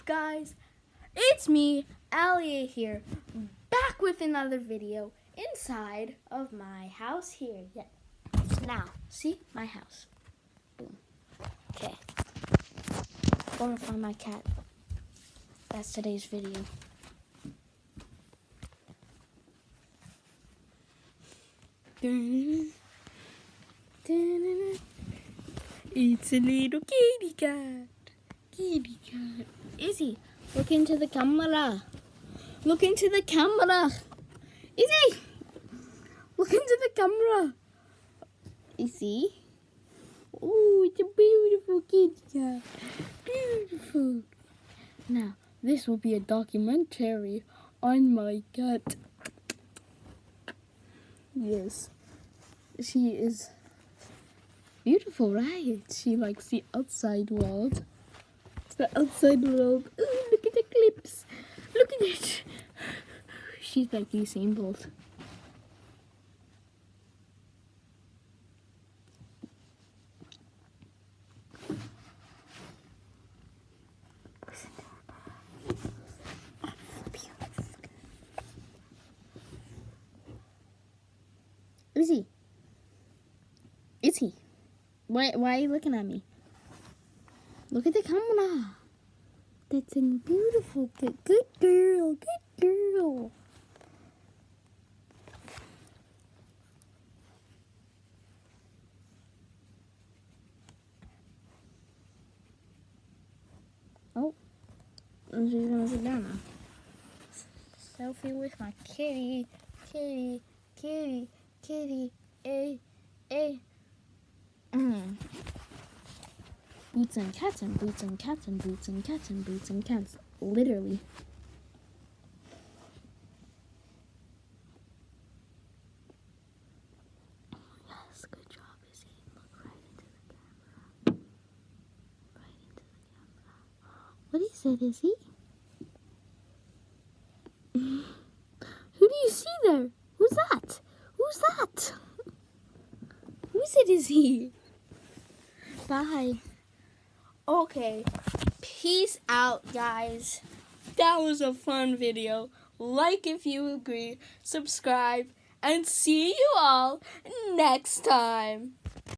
guys? It's me, Alia here, back with another video inside of my house here. Yeah. Now, see my house. Boom. Okay. Going to find my cat. That's today's video. It's a little kitty cat. Kitty cat. Izzy, look into the camera. Look into the camera. Izzy, look into the camera. Izzy. Oh, it's a beautiful kitty cat. Beautiful. Now, this will be a documentary on my cat. Yes. She is beautiful, right? She likes the outside world. The outside world. Ooh, look at the clips. Look at it. She's like Usain Bolt. Izzy. Izzy. Why are you looking at me? Look at the camera. That's a beautiful, good girl, good girl. Oh, and she's gonna sit down now. Selfie with my kitty, kitty, kitty, kitty, a. Boots and cats and boots and cats and boots and cats and boots and cats. Literally. Yes, good job, Izzy. Look right into the camera. Right into the camera. What is it, Izzy? Who do you see there? Who's that? Who's that? Who's it, Izzy? Bye. Okay, peace out, guys. That was a fun video. Like if you agree, subscribe, and see you all next time.